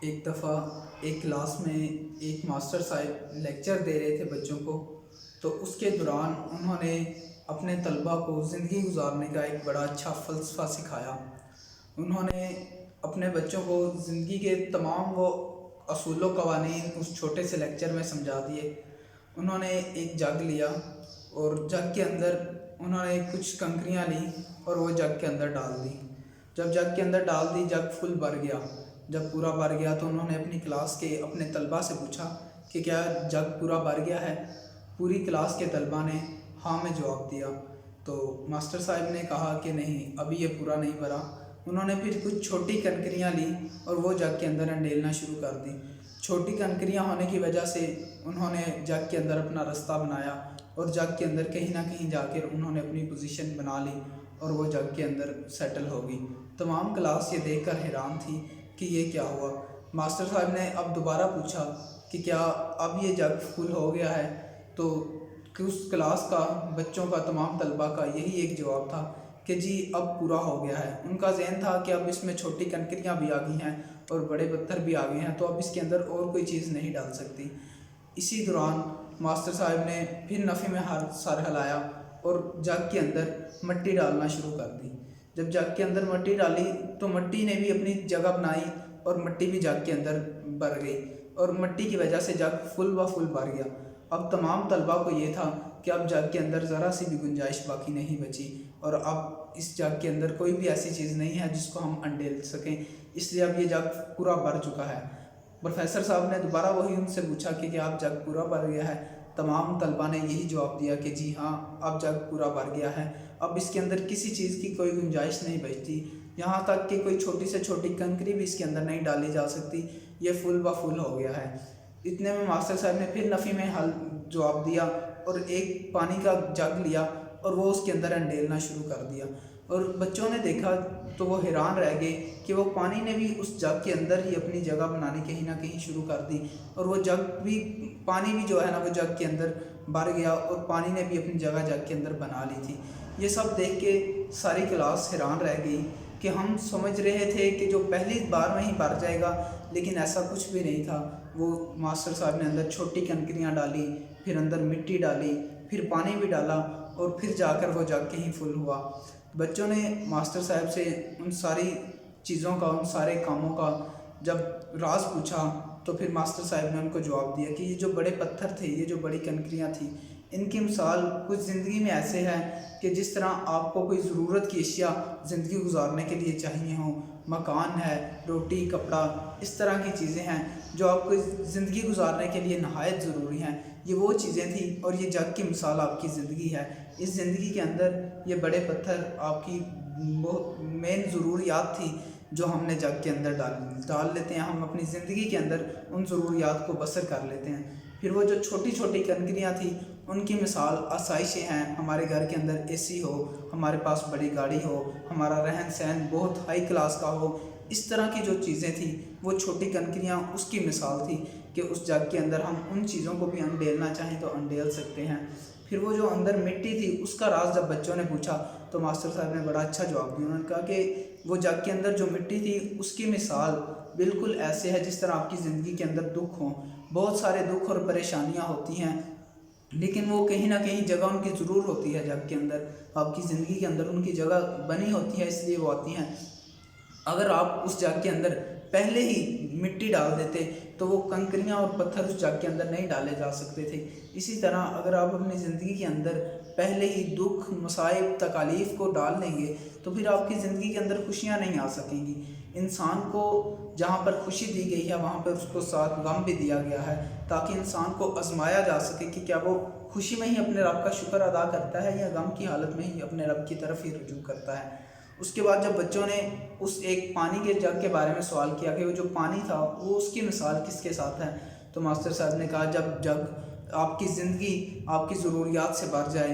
ایک دفعہ ایک کلاس میں ایک ماسٹر صاحب لیکچر دے رہے تھے بچوں کو، تو اس کے دوران انہوں نے اپنے طلباء کو زندگی گزارنے کا ایک بڑا اچھا فلسفہ سکھایا۔ انہوں نے اپنے بچوں کو زندگی کے تمام وہ اصول و قوانین اس چھوٹے سے لیکچر میں سمجھا دیے۔ انہوں نے ایک جگ لیا اور جگ کے اندر انہوں نے کچھ کنکریاں لیں اور وہ جگ کے اندر ڈال دیں۔ جب جگ کے اندر ڈال دی، جگ فل بھر گیا۔ جب پورا بھر گیا تو انہوں نے اپنی کلاس کے اپنے طلباء سے پوچھا کہ کیا جگ پورا بھر گیا ہے؟ پوری کلاس کے طلباء نے ہاں میں جواب دیا۔ تو ماسٹر صاحب نے کہا کہ نہیں، ابھی یہ پورا نہیں بھرا۔ انہوں نے پھر کچھ چھوٹی کنکریاں لیں اور وہ جگ کے اندر انڈیلنا شروع کر دیں۔ چھوٹی کنکریاں ہونے کی وجہ سے انہوں نے جگ کے اندر اپنا رستہ بنایا اور جگ کے اندر کہیں نہ کہیں جا کر انہوں نے اپنی پوزیشن بنا لی اور وہ جگ کے اندر سیٹل ہو گئی۔ تمام کلاس یہ دیکھ کر حیران تھی کہ یہ کیا ہوا۔ ماسٹر صاحب نے اب دوبارہ پوچھا کہ کیا اب یہ جگ فل ہو گیا ہے؟ تو اس کلاس کا، بچوں کا، تمام طلباء کا یہی ایک جواب تھا کہ جی اب پورا ہو گیا ہے۔ ان کا ذہن تھا کہ اب اس میں چھوٹی کنکریاں بھی آ گئی ہیں اور بڑے پتھر بھی آ گئے ہیں، تو اب اس کے اندر اور کوئی چیز نہیں ڈال سکتی۔ اسی دوران ماسٹر صاحب نے پھر نفی میں سر ہلایا اور جگ کے اندر مٹی ڈالنا شروع کر دی۔ جب جگ کے اندر مٹی ڈالی تو مٹی نے بھی اپنی جگہ بنائی اور مٹی بھی جگ کے اندر بھر گئی اور مٹی کی وجہ سے جگ فل و فل بھر گیا۔ اب تمام طلباء کو یہ تھا کہ اب جگ کے اندر ذرا سی بھی گنجائش باقی نہیں بچی اور اب اس جگ کے اندر کوئی بھی ایسی چیز نہیں ہے جس کو ہم انڈیل سکیں، اس لیے اب یہ جگ پورا بھر چکا ہے۔ پروفیسر صاحب نے دوبارہ وہی ان سے پوچھا کہ کیا اب جگ پورا بھر گیا ہے؟ تمام طلباء نے یہی جواب دیا کہ جی ہاں، اب جگ پورا بھر گیا ہے، اب اس کے اندر کسی چیز کی کوئی گنجائش نہیں بچتی، یہاں تک کہ کوئی چھوٹی سے چھوٹی کنکری بھی اس کے اندر نہیں ڈالی جا سکتی، یہ فل و فل ہو گیا ہے۔ اتنے میں ماسٹر صاحب نے پھر نفی میں جواب دیا اور ایک پانی کا جگ لیا اور وہ اس کے اندر انڈیلنا شروع کر دیا، اور بچوں نے دیکھا تو وہ حیران رہ گئے کہ وہ پانی نے بھی اس جگ کے اندر ہی اپنی جگہ بنانی کہیں نہ کہیں شروع کر دی، اور وہ جگ بھی، پانی بھی جو ہے نا وہ جگ کے اندر بھر گیا اور پانی نے بھی اپنی جگہ جگ کے اندر بنا لی تھی۔ یہ سب دیکھ کے ساری کلاس حیران رہ گئی کہ ہم سمجھ رہے تھے کہ جو پہلی بار میں ہی بھر جائے گا، لیکن ایسا کچھ بھی نہیں تھا۔ وہ ماسٹر صاحب نے اندر چھوٹی کنکریاں ڈالی، پھر اندر مٹی ڈالی، پھر پانی بھی ڈالا اور پھر جا کر وہ جگ کہیں فل ہوا۔ بچوں نے ماسٹر صاحب سے ان ساری چیزوں کا، ان سارے کاموں کا جب راز پوچھا تو پھر ماسٹر صاحب نے ان کو جواب دیا کہ یہ جو بڑے پتھر تھے، یہ جو بڑی کنکریاں تھیں، ان کی مثال کچھ زندگی میں ایسے ہے کہ جس طرح آپ کو کوئی ضرورت کی اشیاء زندگی گزارنے کے لیے چاہیے ہوں، مکان ہے، روٹی، کپڑا، اس طرح کی چیزیں ہیں جو آپ کو زندگی گزارنے کے لیے نہایت ضروری ہیں، یہ وہ چیزیں تھیں، اور یہ جگ کی مثال آپ کی زندگی ہے۔ اس زندگی کے اندر یہ بڑے پتھر آپ کی مین ضروریات تھی جو ہم نے جگ کے اندر ڈال لیتے ہیں، ہم اپنی زندگی کے اندر ان ضروریات کو بسر کر لیتے ہیں۔ پھر وہ جو چھوٹی چھوٹی کنکریاں تھیں، ان کی مثال آسائشیں ہیں، ہمارے گھر کے اندر اے سی ہو، ہمارے پاس بڑی گاڑی ہو، ہمارا رہن سہن بہت ہائی کلاس کا ہو، اس طرح کی جو چیزیں تھیں وہ چھوٹی کنکریاں اس کی مثال تھی کہ اس جگ کے اندر ہم ان چیزوں کو بھی انڈیلنا چاہیں تو انڈیل سکتے ہیں۔ پھر وہ جو اندر مٹی تھی، اس کا راز جب بچوں نے پوچھا تو ماسٹر صاحب نے بڑا اچھا جواب دیا۔ انہوں نے کہا کہ وہ جگ کے اندر جو مٹی تھی، اس کی مثال بالکل ایسے ہے جس طرح آپ کی زندگی کے اندر دکھ ہوں، بہت سارے دکھ اور پریشانیاں ہوتی ہیں، لیکن وہ کہیں نہ کہیں جگہ ان کی ضرور ہوتی ہے جگ کے اندر، آپ کی زندگی کے اندر ان کی جگہ بنی ہوتی ہے، اس لیے وہ آتی ہیں۔ اگر آپ اس جگ کے اندر پہلے ہی مٹی ڈال دیتے تو وہ کنکریاں اور پتھر اس جگ کے اندر نہیں ڈالے جا سکتے تھے۔ اسی طرح اگر آپ اپنی زندگی کے اندر پہلے ہی دکھ، مصائب، تکالیف کو ڈال لیں گے تو پھر آپ کی زندگی کے اندر خوشیاں نہیں آ سکیں گی۔ انسان کو جہاں پر خوشی دی گئی ہے وہاں پر اس کو ساتھ غم بھی دیا گیا ہے، تاکہ انسان کو آزمایا جا سکے کہ کیا وہ خوشی میں ہی اپنے رب کا شکر ادا کرتا ہے یا غم کی حالت میں ہی اپنے رب کی طرف ہی رجوع کرتا ہے۔ اس کے بعد جب بچوں نے اس ایک پانی کے جگ کے بارے میں سوال کیا کہ وہ جو پانی تھا وہ اس کی مثال کس کے ساتھ ہے، تو ماسٹر صاحب نے کہا جب جگ آپ کی زندگی آپ کی ضروریات سے بھر جائے،